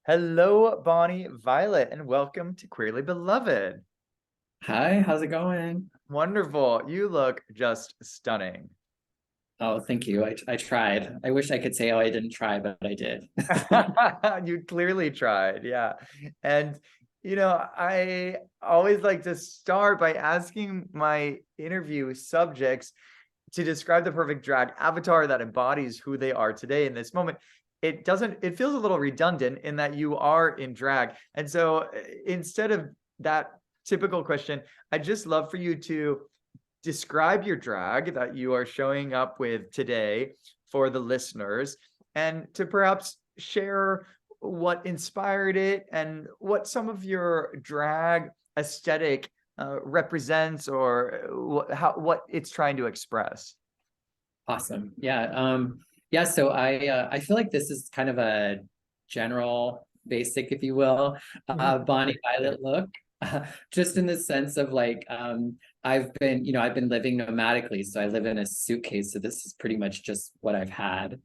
Hello, Bonnie Violet, and welcome to Queerly Beloved. Hi, how's it going? Wonderful. You look just stunning. Oh, thank you. I tried. I wish I could say, oh, I didn't try, but I did. You clearly tried, yeah. And, I always like to start by asking my interview subjects to describe the perfect drag avatar that embodies who they are today in this moment. It feels a little redundant in that you are in drag. And so instead of that typical question, I'd just love for you to describe your drag that you are showing up with today for the listeners and to perhaps share what inspired it and what some of your drag aesthetic represents or what it's trying to express. Awesome. Yeah. So I feel like this is kind of a general basic, if you will, Bonnie Violet look. Just in the sense of like I've been living nomadically, so I live in a suitcase, so this is pretty much just what I've had.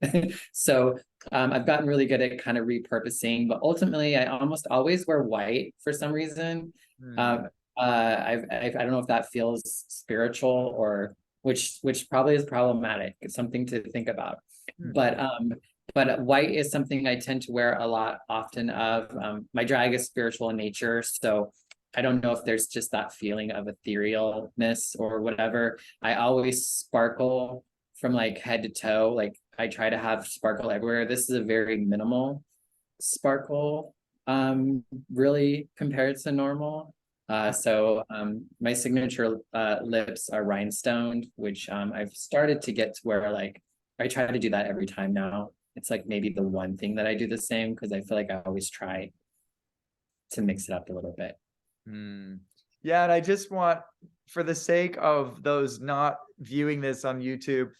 So I've gotten really good at kind of repurposing, but ultimately I almost always wear white for some reason. Mm. um I don't know if that feels spiritual or which probably is problematic. It's something to think about. Mm. But white is something I tend to wear a lot often of. My drag is spiritual in nature, so I don't know if there's just that feeling of etherealness or whatever. I always sparkle from like head to toe. Like I try to have sparkle everywhere. This is a very minimal sparkle, really compared to normal. My signature lips are rhinestoned, which I've started to get to where like I try to do that every time now. It's like maybe the one thing that I do the same because I feel like I always try to mix it up a little bit. Hmm. Yeah, and I just want, for the sake of those not viewing this on YouTube,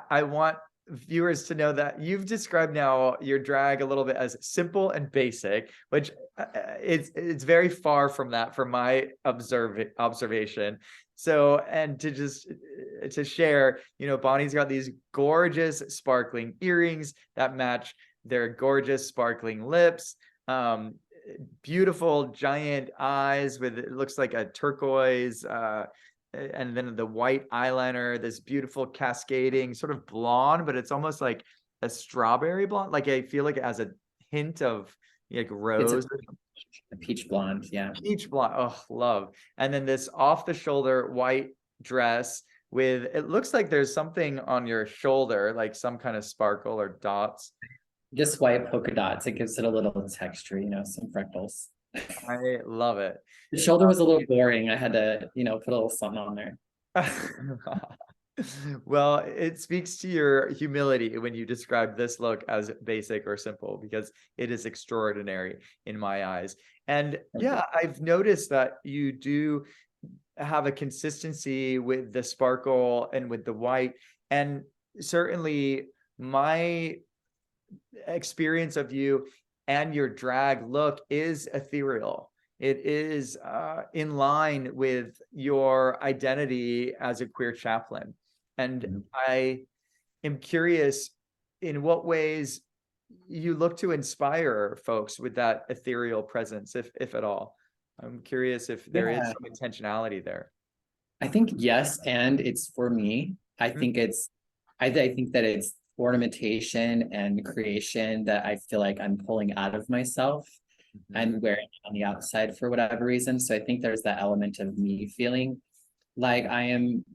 I want viewers to know that you've described now your drag a little bit as simple and basic, which it's very far from that from my observation. So, and to just to share, Bonnie's got these gorgeous sparkling earrings that match their gorgeous sparkling lips. Beautiful giant eyes with, it looks like a turquoise, and then the white eyeliner, this beautiful cascading sort of blonde, but it's almost like a strawberry blonde. Like I feel like it has a hint of like It's rose, a peach blonde, yeah. peach blonde. Oh, love. And then this off the shoulder white dress with, it looks like there's something on your shoulder, like some kind of sparkle or dots. Just white polka dots. It gives it a little texture, some freckles. I love it. The shoulder was a little boring. I had to, put a little something on there. Well, it speaks to your humility when you describe this look as basic or simple, because it is extraordinary in my eyes. And yeah, I've noticed that you do have a consistency with the sparkle and with the white. And certainly my experience of you and your drag look is ethereal. It is in line with your identity as a queer chaplain. And Mhm. I am curious in what ways you look to inspire folks with that ethereal presence, if at all. I'm curious if there is Yeah, some intentionality there. I think yes, and it's for me. I think that it's ornamentation and creation that I feel like I'm pulling out of myself Mhm. and wearing it on the outside for whatever reason. So I think there's that element of me feeling like I am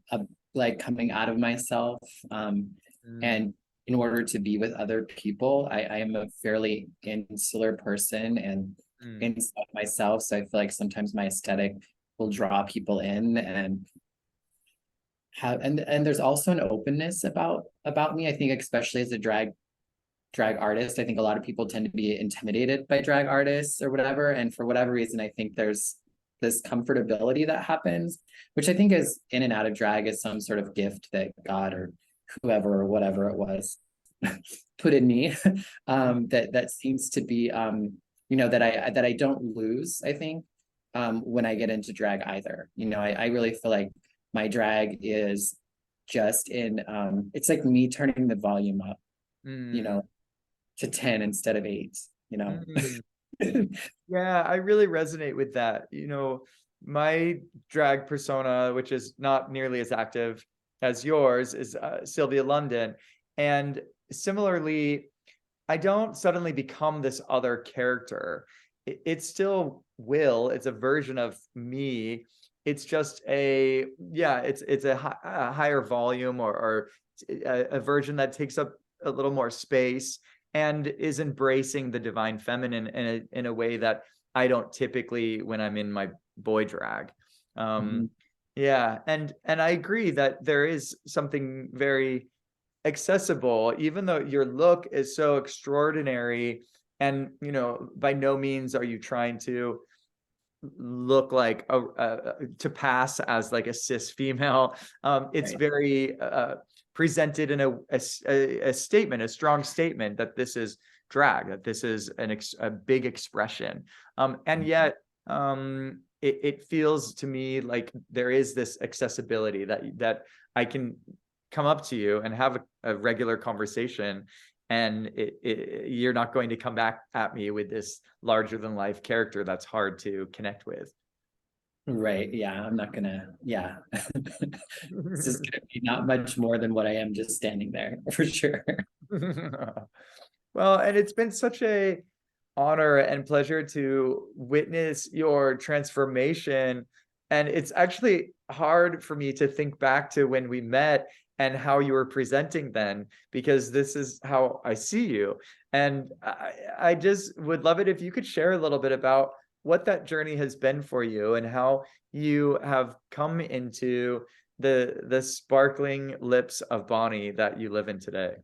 like coming out of myself. Mm, And in order to be with other people, I am a fairly insular person and mm, inside myself. So I feel like sometimes my aesthetic will draw people in and and there's also an openness about me. I think especially as a drag artist, I think a lot of people tend to be intimidated by drag artists or whatever. And for whatever reason, I think there's this comfortability that happens, which I think is in and out of drag is some sort of gift that God or whoever or whatever it was put in me. That seems to be that I don't lose, I think, when I get into drag either. I really feel like my drag is just in it's like me turning the volume up, you mm, know, to 10 instead of 8, you know. mm. Yeah, I really resonate with that. My drag persona, which is not nearly as active as yours, is Sylvia London. And similarly, I don't suddenly become this other character. It's still Will. It's a version of me. It's just it's a higher volume, or a version that takes up a little more space and is embracing the divine feminine in a way that I don't typically when I'm in my boy drag. Mhm. Yeah, and I agree that there is something very accessible, even though your look is so extraordinary. And by no means are you trying to look like to pass as like a cis female. It's Right. very presented in a statement, a strong statement that this is drag, that this is a big expression. And yet it feels to me like there is this accessibility that I can come up to you and have a regular conversation, and you're not going to come back at me with this larger than life character that's hard to connect with. Right. Yeah. I'm not gonna, yeah. It's just gonna be not much more than what I am just standing there for sure. Well, and it's been such a honor and pleasure to witness your transformation. And it's actually hard for me to think back to when we met and how you were presenting then, because this is how I see you. And I just would love it if you could share a little bit about what that journey has been for you and how you have come into the sparkling lips of Bonnie that you live in today.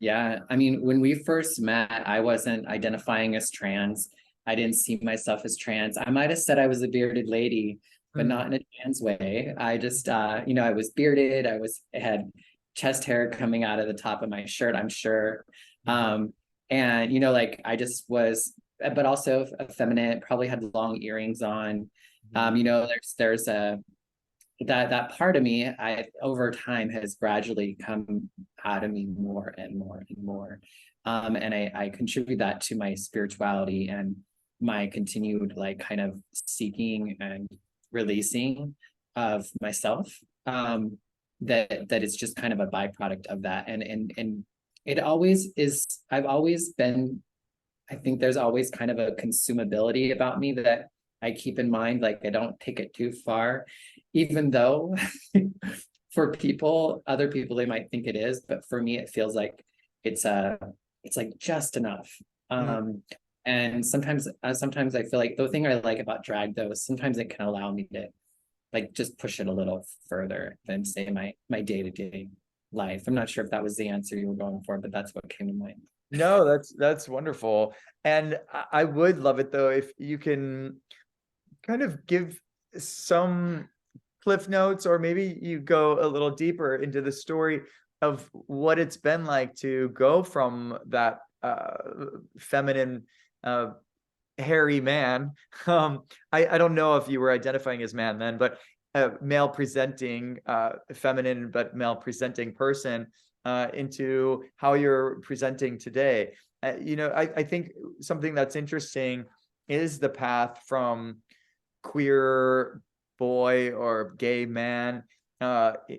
Yeah, I mean, when we first met, I wasn't identifying as trans. I didn't see myself as trans. I might have said I was a bearded lady, but Mm, not in a trans way. I just, I was bearded. I had chest hair coming out of the top of my shirt, I'm sure. And, like I just was, but also effeminate, probably had long earrings on. There's a, that part of me I over time has gradually come out of me more and more and more, and I contribute that to my spirituality and my continued like kind of seeking and releasing of myself, that it's just kind of a byproduct of that, and it always is. I've always been, I think there's always kind of a consumability about me that I keep in mind, like I don't take it too far, even though for other people, they might think it is, but for me, it feels like it's it's like just enough. mm, And sometimes I feel like the thing I like about drag though is sometimes it can allow me to like just push it a little further than say my day-to-day life. I'm not sure if that was the answer you were going for, but that's what came to mind. No, that's wonderful. And I would love it though if you can kind of give some cliff notes, or maybe you go a little deeper into the story of what it's been like to go from that feminine hairy man. I don't know if you were identifying as man then, but male presenting, feminine but male presenting person, into how you're presenting today. I think something that's interesting is the path from queer boy or gay man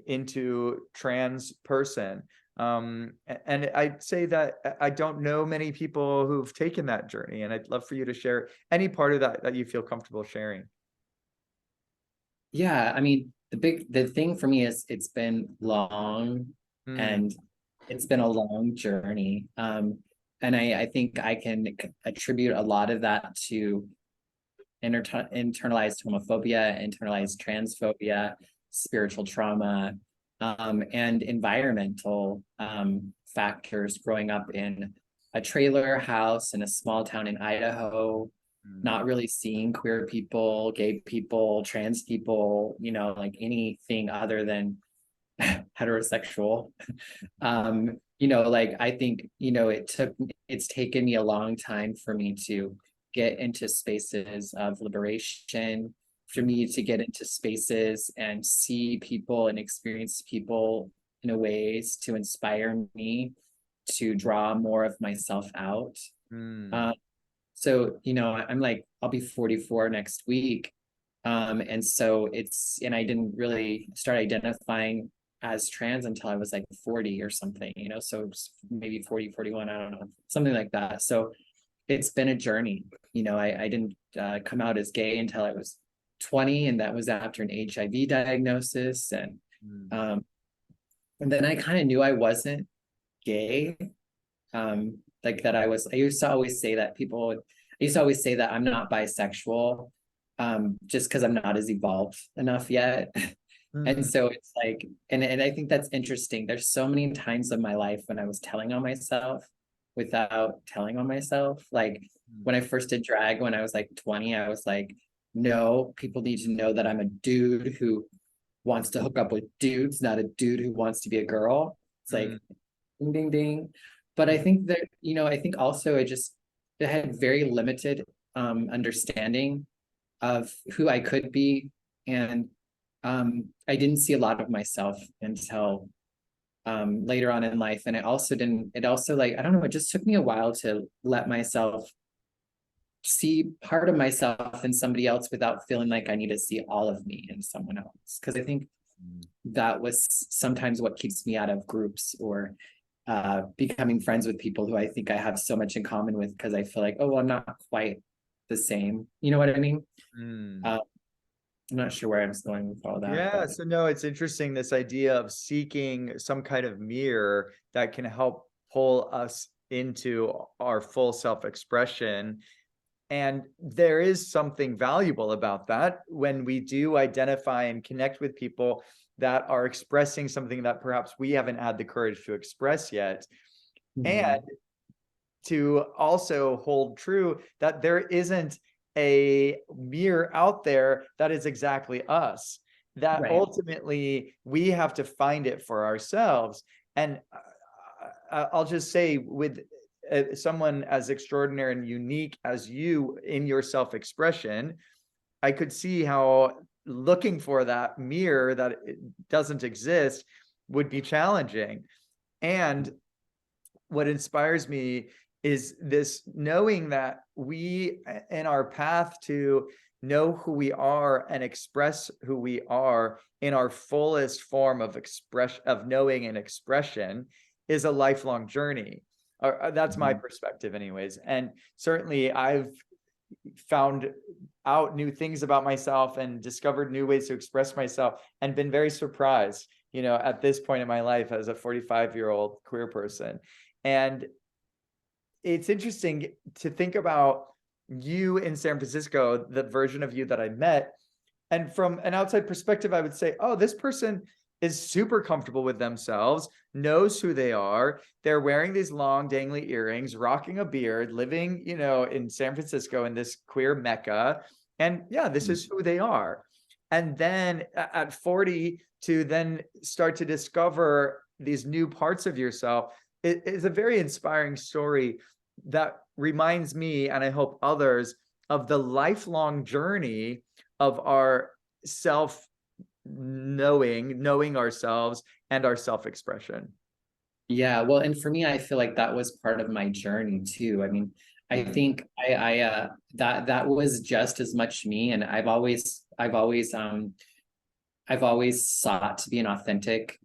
into trans person. And I'd say that I don't know many people who've taken that journey, and I'd love for you to share any part of that that you feel comfortable sharing. Yeah, I mean, the thing for me is it's been long, Mm, and it's been a long journey. And I think I can attribute a lot of that to internalized homophobia, internalized transphobia, spiritual trauma, and environmental factors growing up in a trailer house in a small town in Idaho, mm, not really seeing queer people, gay people, trans people, like anything other than heterosexual. Like I think, it's taken me a long time for me to get into spaces of liberation, for me to get into spaces and see people and experience people in ways to inspire me to draw more of myself out. mm, Um, So, I'm like, I'll be 44 next week. And so and I didn't really start identifying as trans until I was like 40 or something, so maybe 40, 41, I don't know, something like that. So it's been a journey. I didn't come out as gay until I was 20, and that was after an HIV diagnosis. And then I kind of knew I wasn't gay. Like that I used to always say that I'm not bisexual, just because I'm not as evolved enough yet. And Mm. so it's like, and I think that's interesting. There's so many times in my life when I was telling on myself without telling on myself. Like when I first did drag, when I was like 20, I was like, no, people need to know that I'm a dude who wants to hook up with dudes, not a dude who wants to be a girl. It's Mm. like ding, ding, ding. But I think that, I think also I had very limited understanding of who I could be. And I didn't see a lot of myself until later on in life. And it also like, I don't know, it just took me a while to let myself see part of myself in somebody else without feeling like I need to see all of me in someone else. Because I think that was sometimes what keeps me out of groups or becoming friends with people who I think I have so much in common with, because I feel like, oh, well, I'm not quite the same. You know what I mean? Mm. I'm not sure where I was going with all that, Yeah, but so no, it's interesting, this idea of seeking some kind of mirror that can help pull us into our full self-expression. And there is something valuable about that when we do identify and connect with people that are expressing something that perhaps we haven't had the courage to express yet. And Mhm. to also hold true that there isn't a mirror out there that is exactly us, that Right. ultimately we have to find it for ourselves. And I'll just say, with someone as extraordinary and unique as you in your self-expression, I could see how looking for that mirror that it doesn't exist would be challenging. And what inspires me is this knowing that we, in our path to know who we are and express who we are in our fullest form of expression, of knowing and expression, is a lifelong journey. That's my Mhm. perspective anyways. And certainly I've found out new things about myself and discovered new ways to express myself and been very surprised, at this point in my life as a 45-year-old queer person. And it's interesting to think about you in San Francisco, the version of you that I met. And from an outside perspective, I would say, oh, this person is super comfortable with themselves, knows who they are. They're wearing these long, dangly earrings, rocking a beard, living, in San Francisco in this queer mecca. And yeah, this is who they are. And then at 40, to then start to discover these new parts of yourself, it is a very inspiring story that reminds me, and I hope others, of the lifelong journey of our self knowing ourselves and our self-expression. Yeah, well, and for me, I feel like that was part of my journey too. I mean, I think that was just as much me, and I've always sought to be an authentic,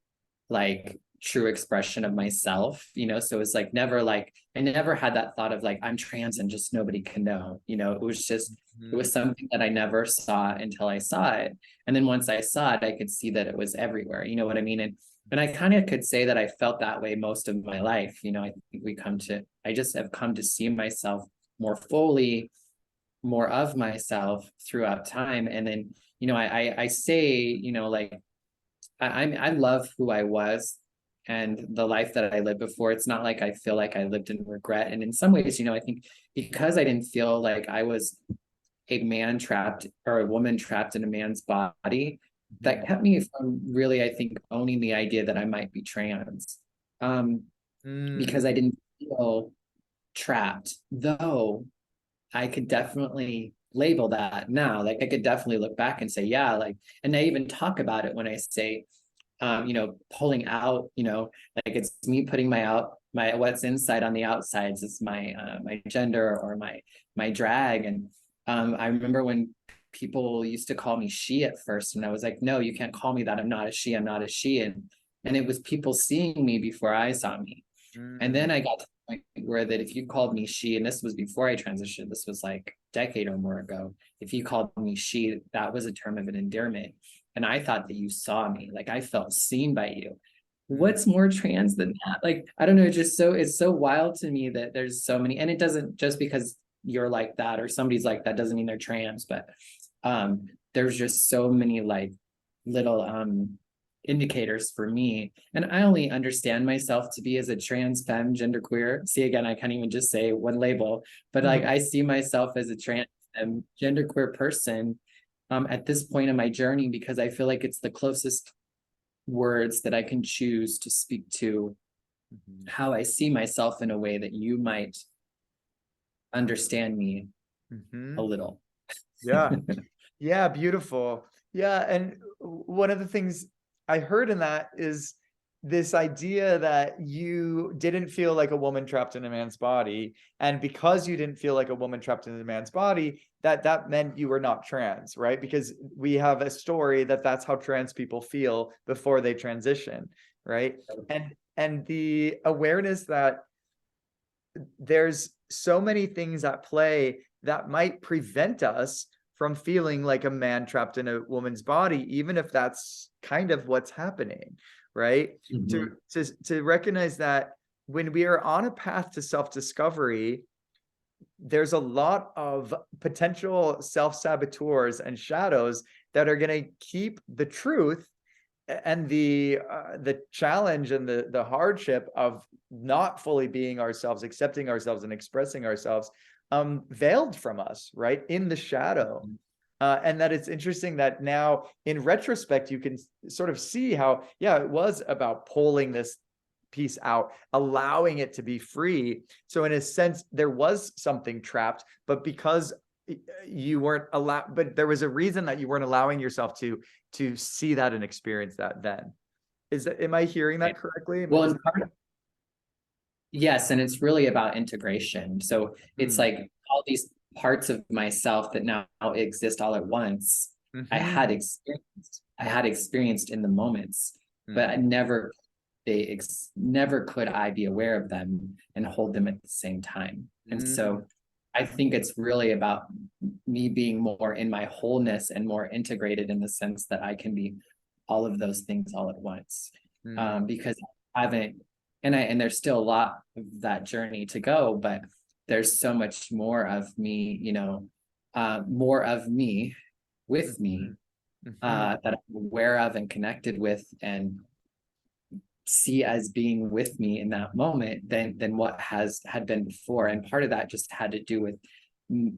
like true expression of myself, so it's like never like I never had that thought of like I'm trans and just nobody can know, it was something that I never saw until I saw it. And then once I saw it, I could see that it was everywhere, you know what I mean? And I kind of could say that I felt that way most of my life. I think I just have come to see myself more fully, more of myself throughout time. And then, I say, like I love who I was and the life that I lived before. It's not like I feel like I lived in regret. And in some ways, I think because I didn't feel like I was a man trapped or a woman trapped in a man's body, that kept me from really, I think, owning the idea that I might be trans. Mm. Because I didn't feel trapped, though I could definitely label that now. Like I could definitely look back and say, yeah, like, and I even talk about it when I say, pulling out, like it's me putting my what's inside on the outsides is my gender or my drag. And I remember when people used to call me she at first, and I was like, no, you can't call me that. I'm not a she. I'm not a she. And it was people seeing me before I saw me. And then I got to the point where that if you called me she, and this was before I transitioned, this was like a decade or more ago, if you called me she, that was a term of an endearment. And I thought that you saw me, like I felt seen by you. What's more trans than that? Like, I don't know, it's so wild to me that there's so many, and it doesn't, just because you're like that or somebody's like that doesn't mean they're trans, but there's just so many like little indicators for me. And I only understand myself to be as a trans, femme, genderqueer. See, again, I can't even just say one label, but like I see myself as a trans, genderqueer person at this point in my journey, because I feel like it's the closest words that I can choose to speak to how I see myself in a way that you might understand me a little. Yeah. Yeah, beautiful. Yeah, and one of the things I heard in that is this idea that you didn't feel like a woman trapped in a man's body, and because you didn't feel like a woman trapped in a man's body, that meant you were not trans, right? Because we have a story that that's how trans people feel before they transition, right? And the awareness that there's so many things at play that might prevent us from feeling like a man trapped in a woman's body, even if that's kind of what's happening, right? To recognize that when we are on a path to self-discovery, there's a lot of potential self-saboteurs and shadows that are going to keep the truth and the challenge and the hardship of not fully being ourselves, accepting ourselves and expressing ourselves veiled from us, right, in the shadow. And that it's interesting that now in retrospect, you can sort of see how, yeah, it was about pulling this piece out, allowing it to be free. So in a sense, there was something trapped, but because you weren't allowed, but there was a reason that you weren't allowing yourself to see that and experience that then. Am I hearing that correctly? Well, yes, and it's really about integration. So it's like all these parts of myself that now exist all at once. I had experienced in the moments, but I never could I be aware of them and hold them at the same time. And so I think it's really about me being more in my wholeness and more integrated in the sense that I can be all of those things all at once. Because I haven't, and there's still a lot of that journey to go, but there's so much more of me, more of me with me that I'm aware of and connected with and see as being with me in that moment than what had been before. And part of that just had to do with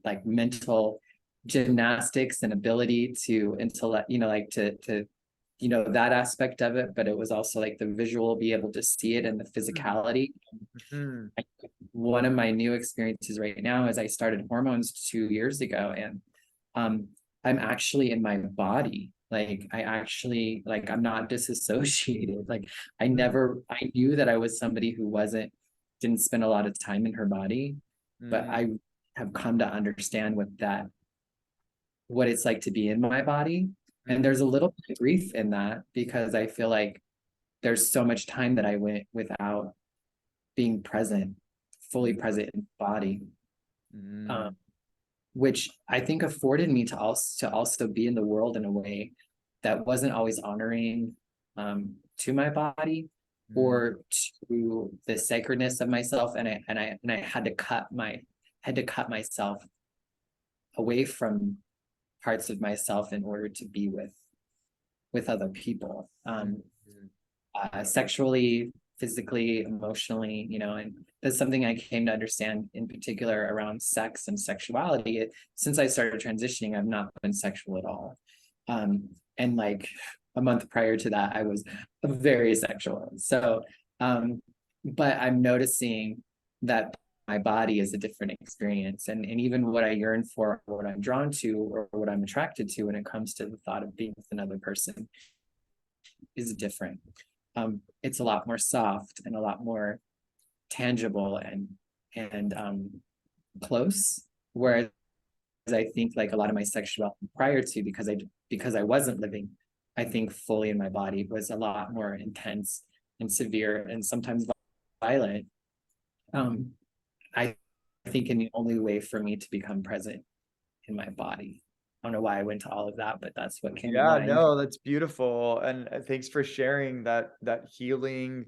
like mental gymnastics and ability to intellect, that aspect of it, but it was also like the visual, be able to see it, and the physicality. One of my new experiences right now is I started hormones 2 years ago, and I'm actually in my body. Like I'm not disassociated. Like I knew that I was somebody who didn't spend a lot of time in her body, but I have come to understand what it's like to be in my body. And there's a little bit of grief in that, because I feel like there's so much time that I went without being fully present in the body. Which I think afforded me to also be in the world in a way that wasn't always honoring to my body or to the sacredness of myself, and I had to cut myself away from parts of myself in order to be with other people, sexually, physically, emotionally, and that's something I came to understand in particular around sex and sexuality. Since I started transitioning, I've not been sexual at all. And like a month prior to that, I was very sexual. So, but I'm noticing that my body is a different experience, and even what I yearn for, or what I'm drawn to, or what I'm attracted to when it comes to the thought of being with another person is different. It's a lot more soft and a lot more tangible and close. Whereas I think like a lot of my sexuality prior to, because I wasn't living, I think fully in my body, was a lot more intense and severe and sometimes violent. I think in the only way for me to become present in my body. I don't know why I went to all of that, but that's what came to Yeah, mind. no, that's beautiful. And thanks for sharing that healing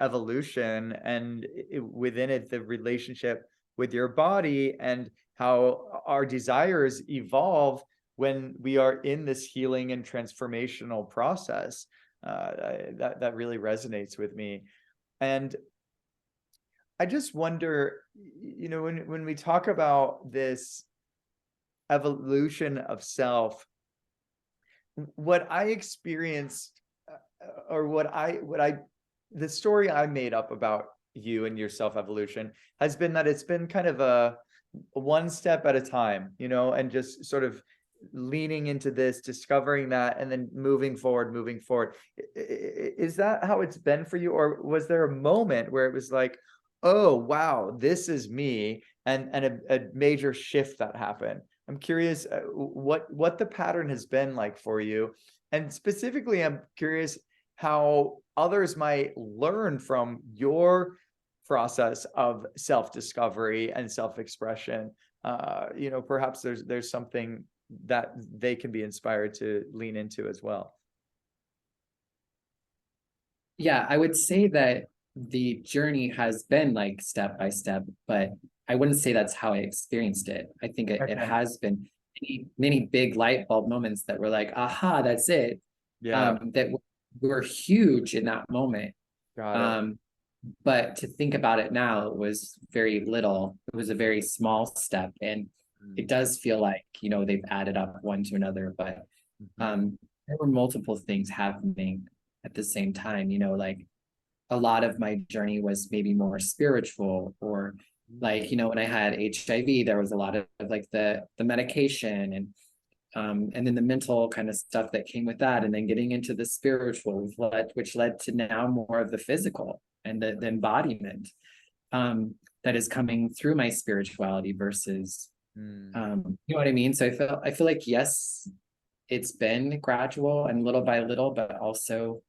evolution and within it, the relationship with your body and how our desires evolve when we are in this healing and transformational process. That really resonates with me. And I just wonder, when we talk about this evolution of self, what I experienced, or the story I made up about you and your self evolution has been that it's been kind of a one step at a time, and just sort of leaning into this, discovering that, and then moving forward. Is that how it's been for you? Or was there a moment where it was like, oh, wow, this is me, and a major shift that happened? I'm curious what the pattern has been like for you. And specifically, I'm curious how others might learn from your process of self-discovery and self-expression. Perhaps there's something that they can be inspired to lean into as well. Yeah, I would say that the journey has been like step by step, but I wouldn't say that's how I experienced it. I think it Okay. has been many big light bulb moments that were like, aha, that's it. Yeah, That were huge in that moment. got it. But to think about it now, it was very little. It was a very small step. And it does feel like, they've added up one to another, but there were multiple things happening at the same time, like a lot of my journey was maybe more spiritual, or like, when I had HIV, there was a lot of like the medication and then the mental kind of stuff that came with that, and then getting into the spiritual, which led to now more of the physical and the embodiment that is coming through my spirituality versus you know what I mean? So I feel like, yes, it's been gradual and little by little, but also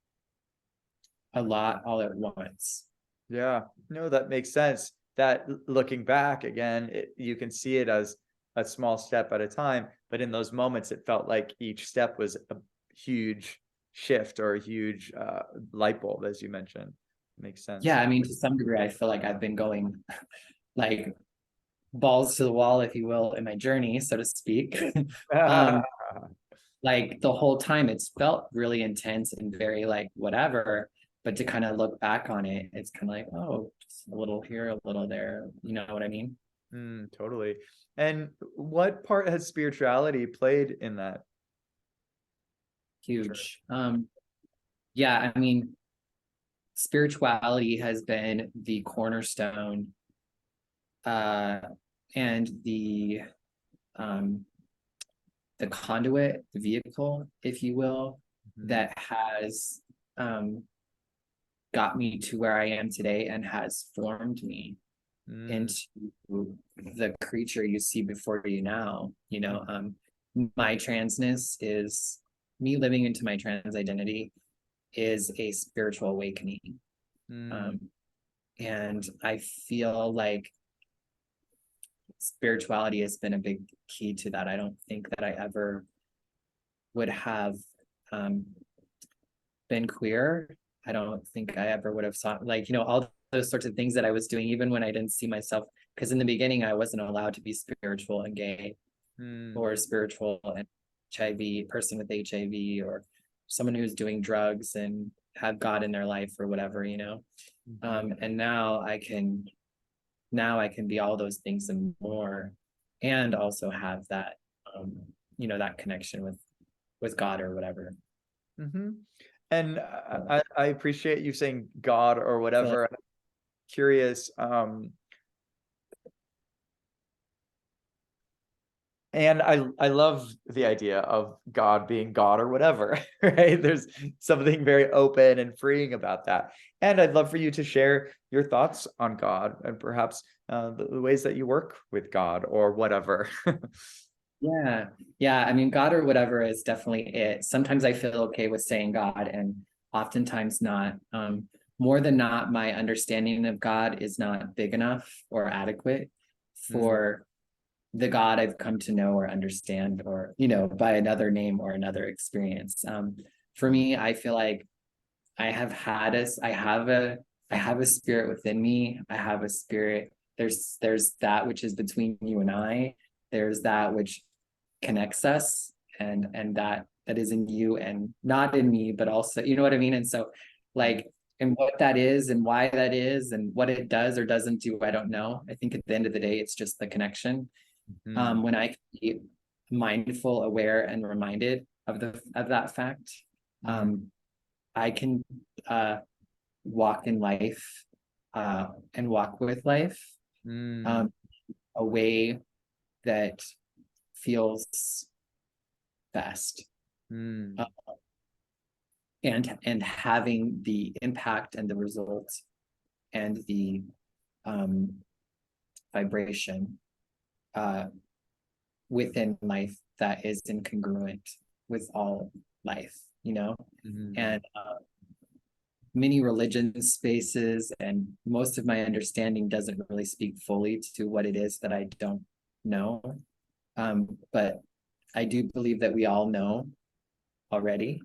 a lot all at once. Yeah, no, that makes sense. That looking back again, you can see it as a small step at a time, but in those moments, it felt like each step was a huge shift or a huge light bulb, as you mentioned. Makes sense. Yeah, I mean, to some degree, I feel like I've been going like balls to the wall, if you will, in my journey, so to speak. um, like the whole time, it's felt really intense and very like whatever. But to kind of look back on it, it's kind of like, oh, just a little here, a little there. You know what I mean? Totally. And what part has spirituality played in that? Huge. Yeah, I mean, spirituality has been the cornerstone and the conduit, the vehicle, if you will, that has got me to where I am today and has formed me into the creature you see before you now. My transness is me living into my trans identity is a spiritual awakening. And I feel like spirituality has been a big key to that. I don't think that I ever would have been queer. I don't think I ever would have saw all those sorts of things that I was doing, even when I didn't see myself, because in the beginning I wasn't allowed to be spiritual and gay or spiritual and HIV person with HIV or someone who's doing drugs and have God in their life or whatever, and now I can be all those things and more, and also have that that connection with God or whatever. And I appreciate you saying God or whatever. I'm curious, And I love the idea of God being God or whatever, right? There's something very open and freeing about that. And I'd love for you to share your thoughts on God and perhaps the ways that you work with God or whatever. Yeah. Yeah. I mean, God or whatever is definitely it. Sometimes I feel okay with saying God and oftentimes not. More than not, my understanding of God is not big enough or adequate Mm, for the God I've come to know or understand, or, by another name or another experience. For me, I feel like I have had I have a spirit within me. I have a spirit. There's that which is between you and I. There's that which connects us, and that is in you and not in me, but also, you know what I mean? And so, like, and what that is and why that is and what it does or doesn't do, I don't know. I think at the end of the day, it's just the connection. mm, When I can be mindful, aware, and reminded of that fact, mm, um, I can walk in life and walk with life mm, um, a way that feels best. mm, Uh, and having the impact and the result and the um, vibration uh, within life that is incongruent with all life, mm, and many religion spaces and most of my understanding doesn't really speak fully to what it is that I don't know. But I do believe that we all know already.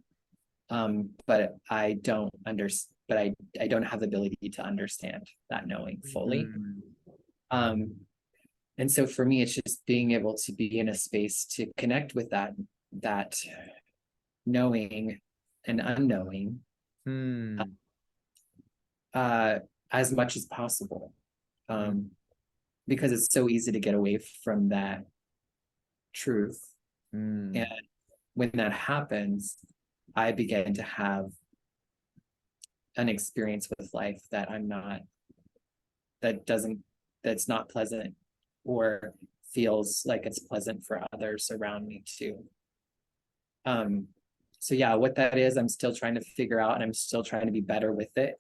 But I don't understand, but I don't have the ability to understand that knowing fully. mm, Um, and so for me, it's just being able to be in a space to connect with that knowing and unknowing mm, uh, as much as possible. Because it's so easy to get away from that truth. And mm, when that happens, I begin to have an experience with life that doesn't, that's not pleasant or feels like it's pleasant for others around me too. So yeah, what that is, I'm still trying to figure out, and I'm still trying to be better with it,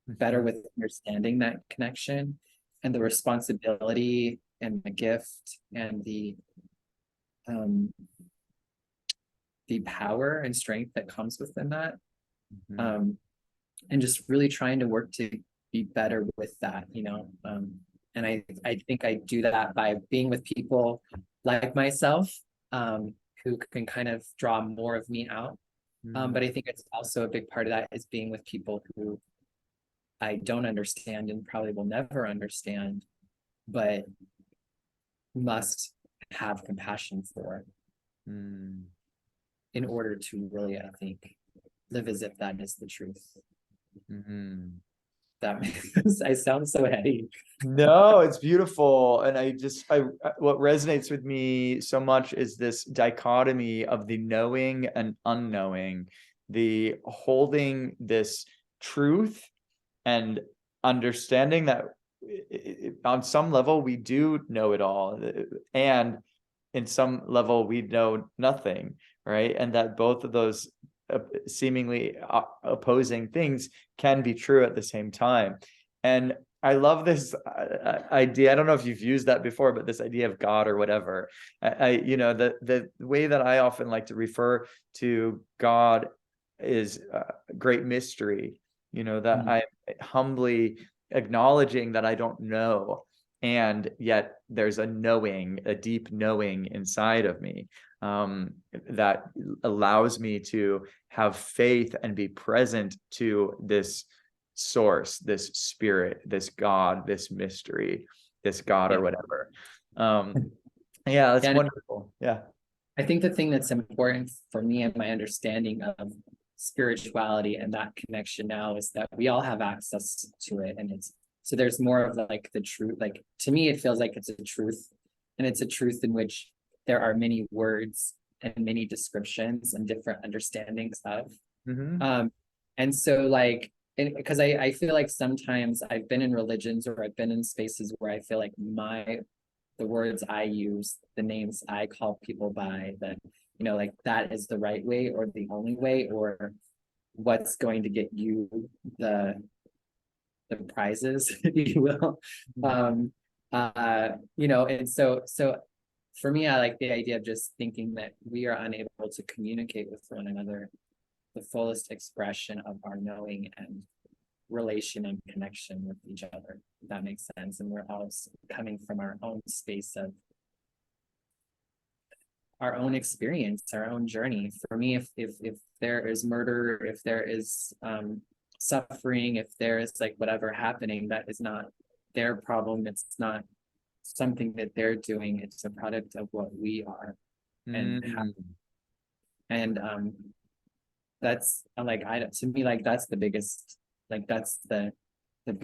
better mhm, with understanding that connection and the responsibility and the gift and um, the power and strength that comes within that. mhm, Um, and just really trying to work to be better with that. And I think I do that by being with people like myself, who can kind of draw more of me out. mm, But I think it's also a big part of that is being with people who I don't understand and probably will never understand, but must have compassion for mm. in order to really, I think, live as if that is the truth. Mhm. That makes, I sound so heady. No, it's beautiful. And what resonates with me so much is this dichotomy of the knowing and unknowing, the holding this truth and understanding that on some level we do know it all, and in some level we know nothing, right? And that both of those seemingly opposing things can be true at the same time. And I love this idea. I don't know if you've used that before, but this idea of God or whatever. The way that I often like to refer to God is great mystery. That Mm. I humbly acknowledging that I don't know, and yet there's a knowing, a deep knowing inside of me, that allows me to have faith and be present to this source, this spirit, this God, this mystery, this God Yeah. or whatever. Yeah, that's And wonderful. Yeah. I think the thing that's important for me and my understanding of spirituality and that connection now is that we all have access to it. And so there's more of like the truth. Like to me, it feels like it's a truth. And it's a truth in which there are many words and many descriptions and different understandings of. Mm-hmm. Um, and so like, because I feel like sometimes I've been in religions or I've been in spaces where I feel like my the words I use, the names I call people by, that, you know, like that is the right way or the only way, or what's going to get you the prizes, if you will. You know, and so for me, I like the idea of just thinking that we are unable to communicate with one another the fullest expression of our knowing and relation and connection with each other, if that makes sense. And we're all coming from our own space of our own experience, our own journey. For me, if there is murder, if there is suffering, if there is like whatever happening, that is not their problem. It's not something that they're doing. It's a product of what we are. And that's like, to me, like that's the biggest, like that's the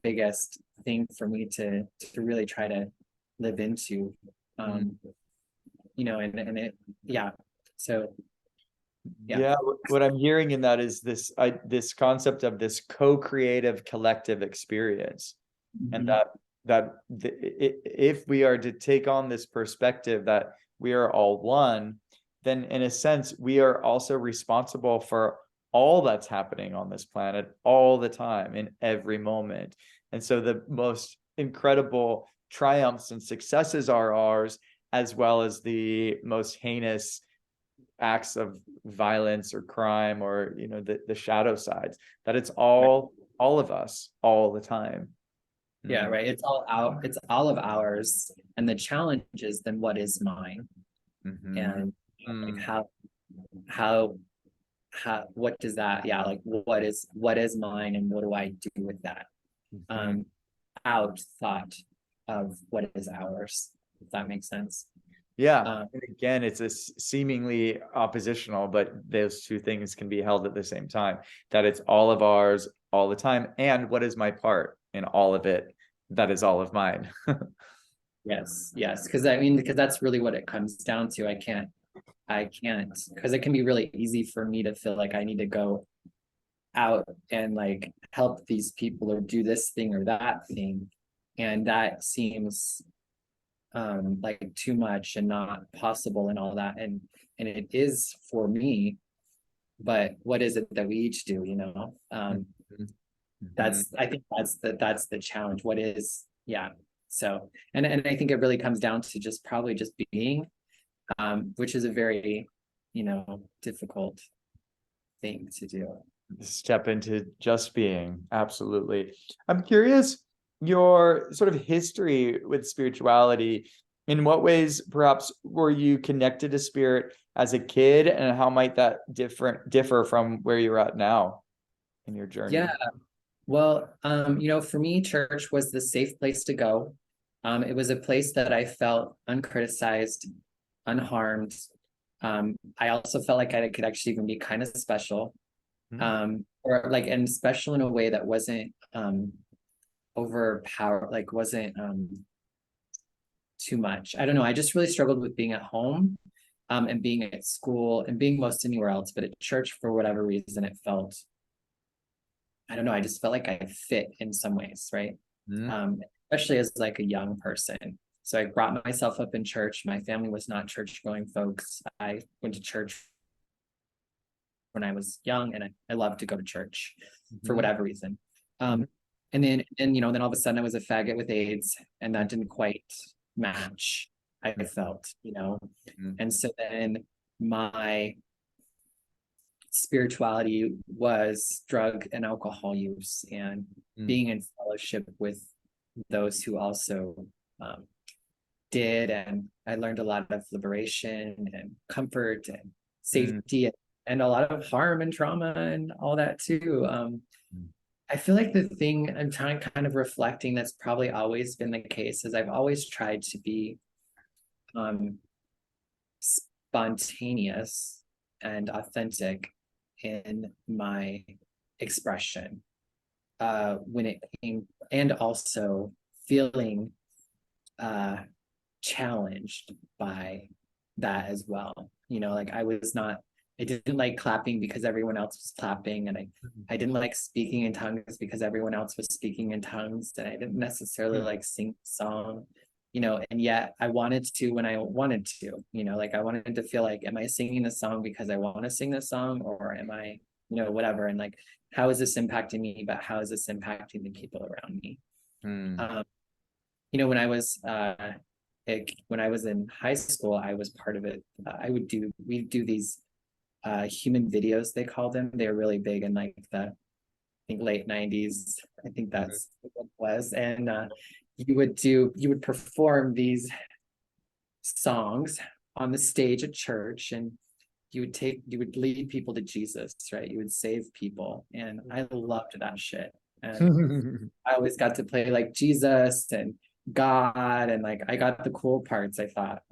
biggest thing for me to really try to live into. You know, and it, yeah. So yeah, what I'm hearing in that is this this concept of this co-creative collective experience. And if we are to take on this perspective that we are all one, then in a sense we are also responsible for all that's happening on this planet all the time, in every moment. And so the most incredible triumphs and successes are ours, as well as the most heinous acts of violence or crime, or, you know, the shadow sides, that it's all of us all the time. Yeah, right. It's all of ours. And the challenge is then what is mine? And like how what does that, yeah, like what is mine and what do I do with that? Out thought of what is ours, if that makes sense. Yeah. And again, it's a seemingly oppositional, but those two things can be held at the same time, that it's all of ours all the time. And what is my part in all of it? That is all of mine. Yes. Because I mean, because that's really what it comes down to. I can't, because it can be really easy for me to feel like I need to go out and like help these people or do this thing or that thing. And that seems like too much and not possible and all that. And it is for me, but what is it that we each do, you know? I think that's the challenge. What is, yeah. So, and I think it really comes down to just probably just being, which is a very, you know, difficult thing to do. Step into just being. Absolutely. I'm curious your sort of history with spirituality. In what ways perhaps were you connected to spirit as a kid, and how might that differ from where you're at now in your journey? Yeah. Well, you know, for me, church was the safe place to go. It was a place that I felt uncriticized, unharmed. I also felt like I could actually even be kind of special, or like, and special in a way that wasn't overpowered, like wasn't too much. I don't know. I just really struggled with being at home, and being at school and being most anywhere else, but at church, for whatever reason, it felt, I don't know, I just felt like I fit in some ways, right? Especially as like a young person. So I brought myself up in church. My family was not church going folks. I went to church when I was young, and I loved to go to church for whatever reason. And then you know, then all of a sudden I was a faggot with AIDS, and that didn't quite match, I felt, you know. And so then my spirituality was drug and alcohol use, and being in fellowship with those who also did. And I learned a lot of liberation and comfort and safety, and a lot of harm and trauma and all that too. I feel like the thing I'm trying, kind of reflecting, that's probably always been the case, is I've always tried to be spontaneous and authentic in my expression, when it came, and also feeling challenged by that as well. You know, like I didn't like clapping because everyone else was clapping, and I didn't like speaking in tongues because everyone else was speaking in tongues, and I didn't necessarily like sing the song and yet I wanted to when I wanted to, like I wanted to feel like, am I singing this song because I want to sing this song, or am I, whatever. And like, how is this impacting me? But how is this impacting the people around me? Mm. When I was when I was in high school, I was part of it. We do these human videos, they call them. They're really big in like the, I think, late 90s. I think that's what it was. And you would perform these songs on the stage at church, and you would lead people to Jesus, right? You would save people. And I loved that shit. And I always got to play like Jesus and God, and like I got the cool parts, I thought.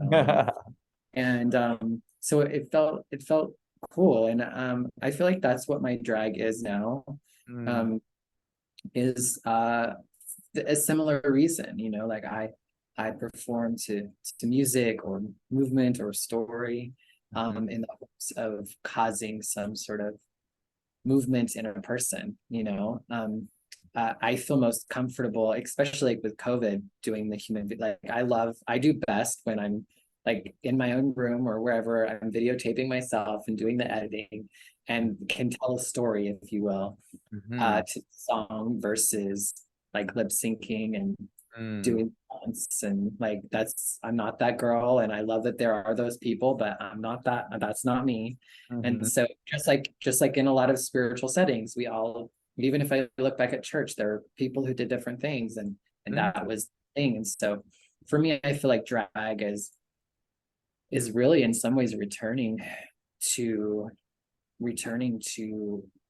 And so it felt cool. And I feel like that's what my drag is now. Mm. Is a similar reason, like I perform to music or movement or story, in the hopes of causing some sort of movement in a person. I feel most comfortable, especially like with COVID, doing the like I do best when I'm like in my own room or wherever I'm videotaping myself and doing the editing and can tell a story, if you will, to song versus like lip syncing and doing dance. And like, I'm not that girl, and I love that there are those people, but I'm not that's not me. And so just like in a lot of spiritual settings, we all, even if I look back at church, there are people who did different things, and that was the thing. And so for me, I feel like drag is really in some ways to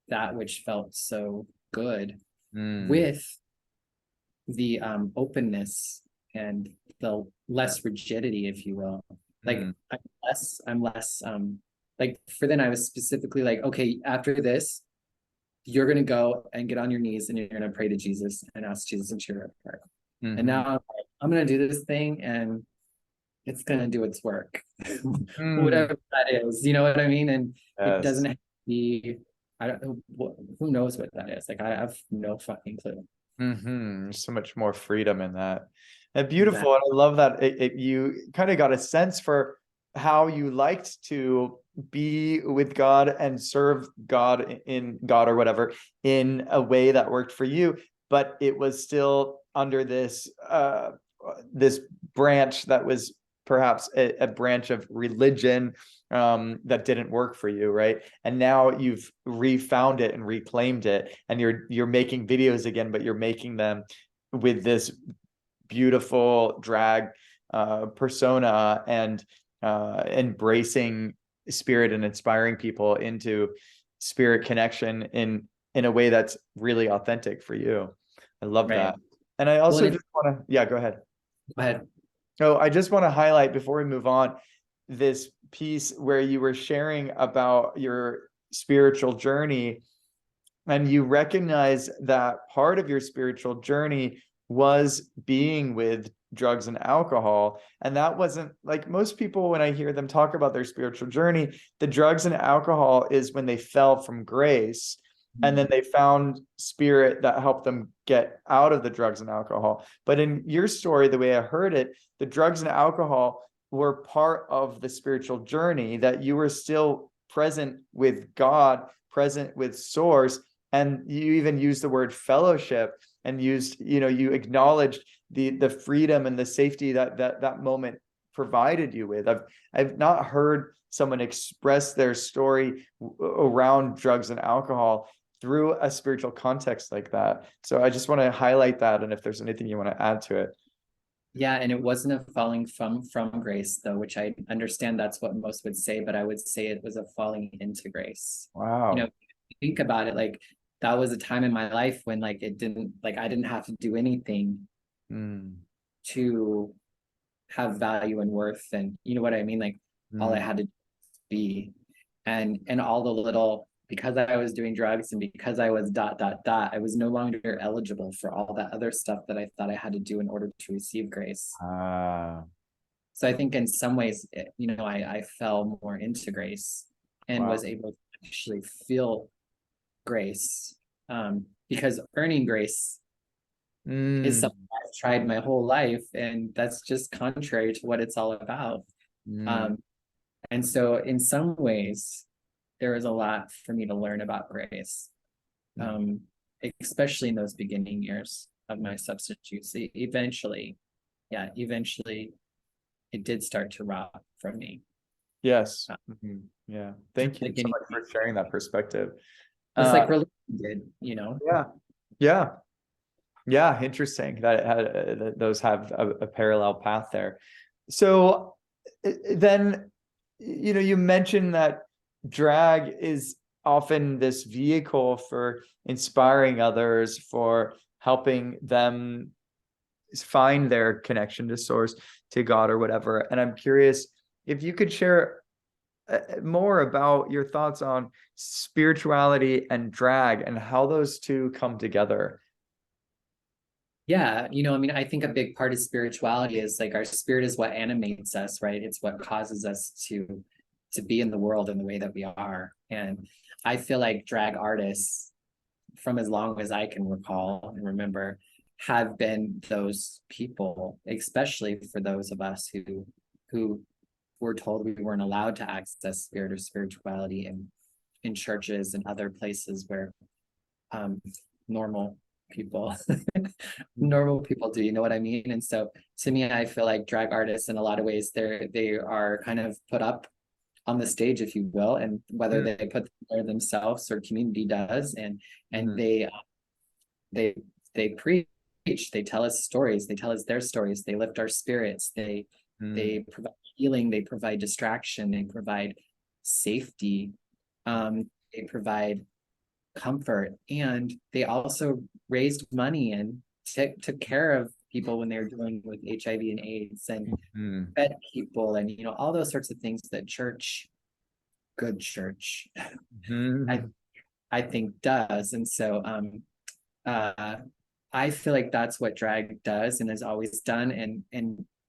that which felt so good, with the openness and the less rigidity, if you will. Like I'm less like, for then I was specifically like, okay, after this, you're gonna go and get on your knees and you're gonna pray to Jesus and ask Jesus into your heart. And now I'm gonna do this thing, and it's gonna do its work. Whatever that is, you know what I mean? And it doesn't have to be, I don't know, who knows what that is. Like, I have no fucking clue. There's so much more freedom in that. And beautiful. And I love that you kind of got a sense for how you liked to be with God and serve God in God or whatever in a way that worked for you, but it was still under this this branch that was perhaps a branch of religion that didn't work for you, right? And now you've refound it and reclaimed it, and you're making videos again, but you're making them with this beautiful drag persona, and embracing spirit and inspiring people into spirit connection in a way that's really authentic for you. I love that. And I also just want to, yeah, go ahead. Go ahead. Oh, I just want to highlight before we move on this piece where you were sharing about your spiritual journey, and you recognize that part of your spiritual journey was being with drugs and alcohol. And that wasn't like, most people, when I hear them talk about their spiritual journey, the drugs and alcohol is when they fell from grace. And then they found spirit that helped them get out of the drugs and alcohol. But in your story, the way I heard it, the drugs and alcohol were part of the spiritual journey, that you were still present with God, present with source. And you even used the word fellowship, and you acknowledged the freedom and the safety that moment provided you with. I've not heard someone express their story around drugs and alcohol through a spiritual context like that. So I just want to highlight that, and if there's anything you want to add to it. Yeah, and it wasn't a falling from grace, though, which I understand that's what most would say, but I would say it was a falling into grace. Wow. Think about it, like that was a time in my life when like I didn't have to do anything to have value and worth, and you know what I mean? Like all I had to be, and all the little, because I was doing drugs and because I was ... I was no longer eligible for all that other stuff that I thought I had to do in order to receive grace. So I think in some ways, I fell more into grace and was able to actually feel grace, because earning grace is Mm, something I've tried my whole life, and that's just contrary to what it's all about. mm, Um, and so in some ways, there is a lot for me to learn about grace, mm, um, especially in those beginning years of my substance use. Eventually it did start to rot from me. yes. Uh, Mhm. Yeah. Thank you like so any, much for sharing that perspective. just Uh, like religion did, you know? yeah. Yeah. Yeah. Interesting that that those have a parallel path there. So then, you mentioned that drag is often this vehicle for inspiring others, for helping them find their connection to source, to God or whatever. And I'm curious if you could share more about your thoughts on spirituality and drag and how those two come together. Yeah, I mean, I think a big part of spirituality is like our spirit is what animates us, right? It's what causes us to be in the world in the way that we are. And I feel like drag artists, from as long as I can recall and remember, have been those people, especially for those of us who were told we weren't allowed to access spirit or spirituality in churches and other places where um normal people normal people do, you know what I mean? And so to me, I feel like drag artists in a lot of ways, they are kind of put up on the stage, if you will, and whether Mm, they put there themselves or community does, and mm, they they preach, they tell us stories, they tell us their stories, they lift our spirits, mm, they provide healing, they provide distraction, they provide safety, they provide comfort, and they also raised money and took care of people when they were dealing with HIV and AIDS, and mm, fed people, and all those sorts of things that good church, I mm, I think does. And so uh I feel like that's what drag does and has always done,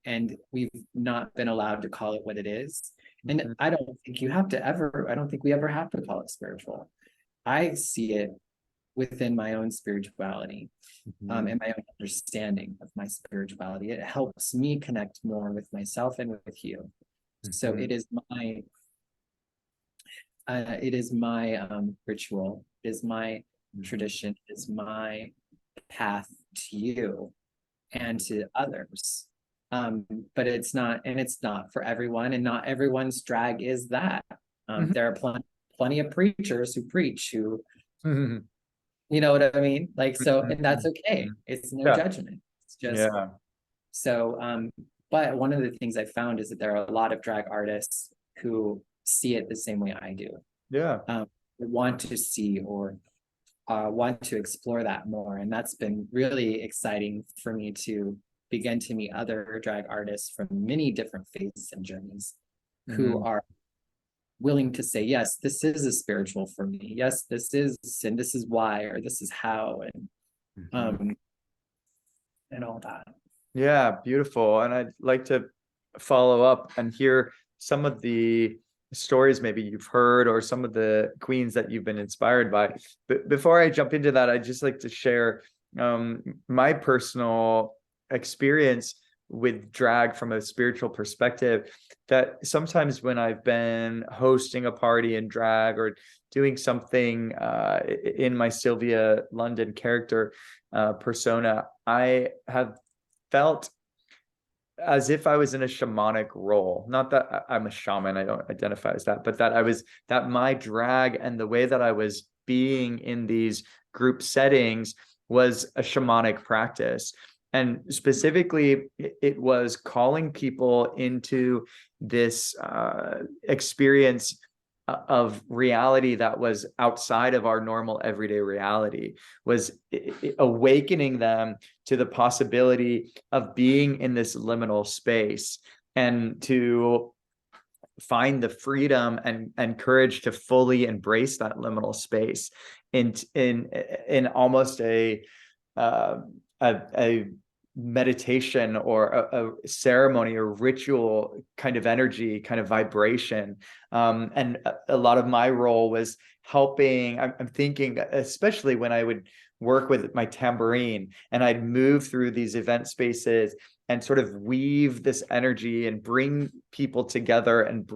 and we've not been allowed to call it what it is. And mm, I don't think we ever have to call it spiritual. I see it within my own spirituality, mm, and my own understanding of my spirituality. It helps me connect more with myself and with you. So mm, it is my ritual, it is my mm. tradition, it is my path to you and to others. Um, but it's not for everyone, and not everyone's drag is that. Mhm. There are plenty of preachers who preach who, Mhm. you know what I mean? Like, so, and that's Mhm. okay. It's no Yeah. judgment. It's just Yeah. so, but one of the things I found is that there are a lot of drag artists who see it the same way I do. Yeah. Um, want to see or want to explore that more. And that's been really exciting for me to begin to meet other drag artists from many different phases and journeys who Mhm. are willing to say, yes, this is a spiritual for me. Yes, this is, and this is why, or this is how, Mhm. um, and all that. Yeah, beautiful. And I'd like to follow up and hear some of the stories maybe you've heard or some of the queens that you've been inspired by. But before I jump into that, I'd just like to share my personal experience with drag from a spiritual perspective. That sometimes when I've been hosting a party in drag or doing something in my Sylvia London character persona, I have felt as if I was in a shamanic role. Not that I'm a shaman, I don't identify as that, but that my drag and the way that I was being in these group settings was a shamanic practice. And specifically, it was calling people into this experience of reality that was outside of our normal everyday reality, was awakening them to the possibility of being in this liminal space and to find the freedom and courage to fully embrace that liminal space in almost uh, a meditation or a ceremony or ritual kind of energy, kind of vibration. And a lot of my role was helping. I'm thinking, especially when I would work with my tambourine, and I'd move through these event spaces and sort of weave this energy and bring people together and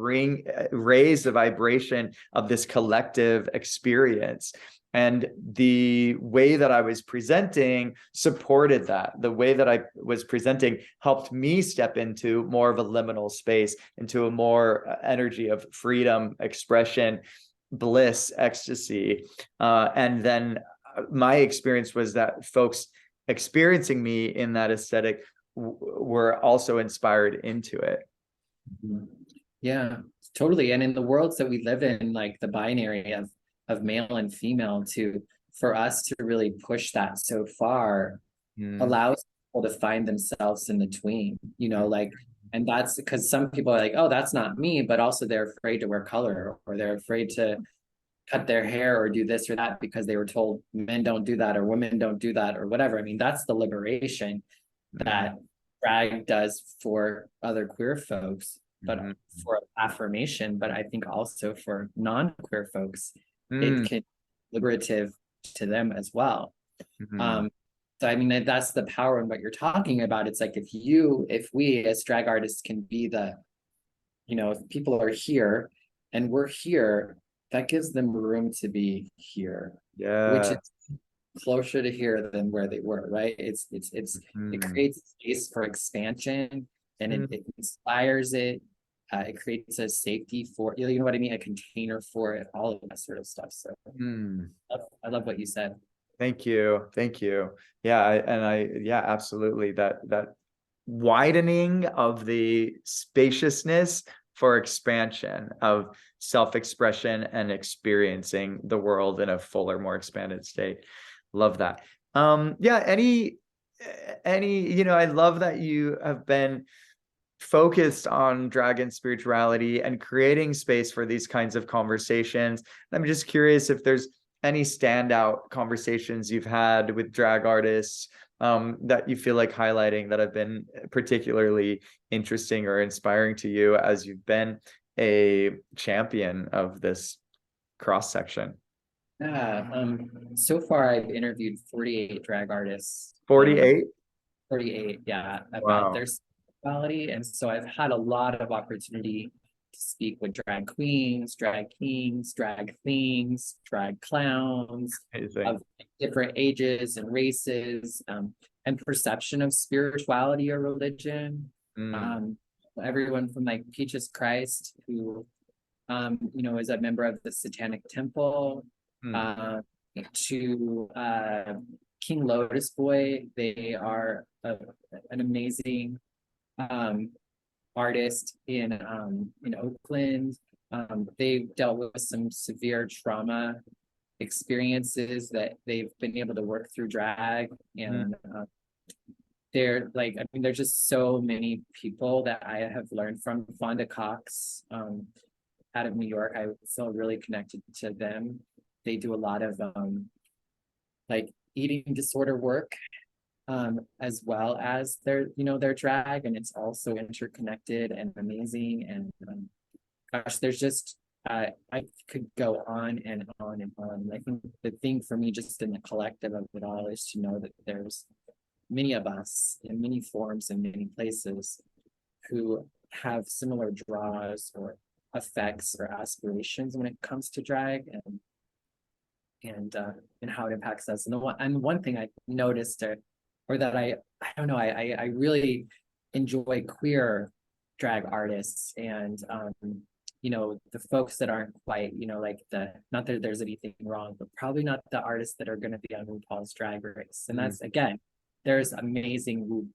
raise the vibration of this collective experience. And the way that I was presenting supported that. The way that I was presenting helped me step into more of a liminal space, into a more energy of freedom, expression, bliss, ecstasy. And then my experience was that folks experiencing me in that aesthetic were also inspired into it. Yeah, totally. And in the worlds that we live in, like the binary of male and female, for us to really push that so far allows people to find themselves in the tween, like, and that's because some people are like, oh, that's not me, but also they're afraid to wear color, or they're afraid to cut their hair or do this or that because they were told men don't do that or women don't do that or whatever. I mean, that's the liberation that drag does for other queer folks, but for affirmation, but I think also for non-queer folks, it can be liberative to them as well. So I mean, that's the power in what you're talking about. It's like if we as drag artists can be if people are here and we're here, that gives them room to be here, which is closer to here than where they were, right? It creates space for expansion, and it inspires it. It creates a safety for, you know what I mean, a container for it, all of that sort of stuff. So I love what you said. Thank you. Yeah, absolutely. That widening of the spaciousness for expansion of self-expression and experiencing the world in a fuller, more expanded state. Love that. Any, I love that you have been focused on dragon spirituality and creating space for these kinds of conversations. I'm just curious if there's any standout conversations you've had with drag artists that you feel like highlighting that have been particularly interesting or inspiring to you as you've been a champion of this cross section. So far I've interviewed 48 drag artists. 48? 48, yeah, Wow. about their sexuality. And so I've had a lot of opportunity to speak with drag queens, drag kings, drag things, drag clowns of different ages and races, and perception of spirituality or religion. Everyone from like Peaches Christ, who is a member of the Satanic Temple, to King Lotus Boy. They are an amazing artist in Oakland. They've dealt with some severe trauma experiences that they've been able to work through drag, and they're like, I mean, there's just so many people that I have learned from. Fonda Cox, out of New York, I feel really connected to them. They do a lot of like eating disorder work, as well as their drag, and it's also interconnected and amazing. And gosh, there's just I could go on and on and on. And I think the thing for me, just in the collective of it all, is to know that there's many of us in many forms and many places who have similar draws or effects or aspirations when it comes to drag, and how it impacts us. And one thing I noticed, or that I don't know, I really enjoy queer drag artists, and the folks that aren't quite, like not that there's anything wrong, but probably not the artists that are going to be on RuPaul's Drag Race. And that's, again, there's amazing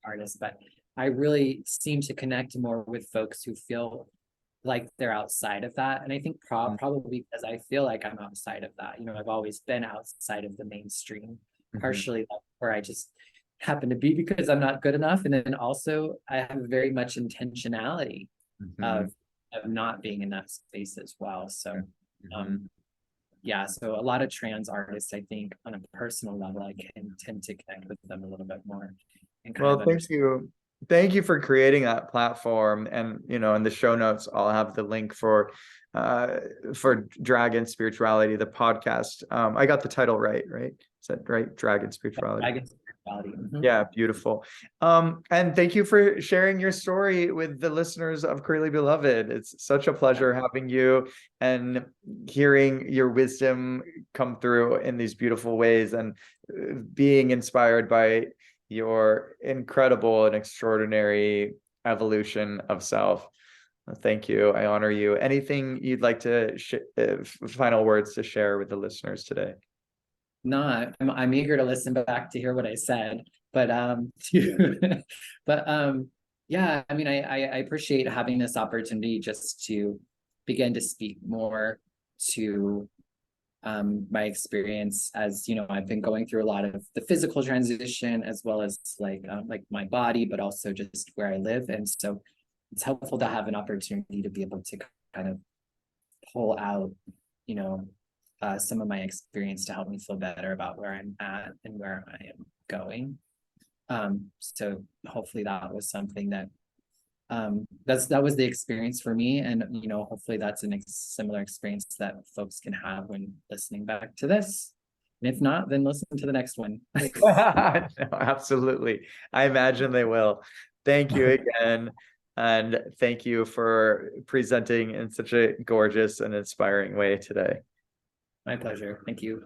artists, but I really seem to connect more with folks who feel like they're outside of that. And I think probably because I feel like I'm outside of that. I've always been outside of the mainstream. Partially that's where I just happen to be because I'm not good enough. And then also I have very much intentionality of not being in that space as well. So so a lot of trans artists, I think on a personal level, I can tend to connect with them a little bit more. And thank you. Thank you for creating that platform. And, you know, in the show notes, I'll have the link for Dragon Spirituality, the podcast. I got the title right? Is that right? Dragon Spirituality. Dragon spirituality. Mhm. Yeah, beautiful. And thank you for sharing your story with the listeners of Queerly Beloved. It's such a pleasure having you and hearing your wisdom come through in these beautiful ways, and being inspired by your incredible and extraordinary evolution of self. Thank you. I honor you. Anything you'd like to final words to share with the listeners today? No, I'm eager to listen back to hear what I said, but but yeah, I mean, I appreciate having this opportunity just to begin to speak more to my experience. As you know, I've been going through a lot of the physical transition, as well as like my body, but also just where I live, and so it's helpful to have an opportunity to be able to kind of pull out, you know, some of my experience to help me feel better about where I'm at and where I am going. So hopefully that was something that that was the experience for me, and you know, hopefully that's a similar experience that folks can have when listening back to this. And if not, then listen to the next one. No, absolutely. I imagine they will. Thank you again. And thank you for presenting in such a gorgeous and inspiring way today. My pleasure. Thank you.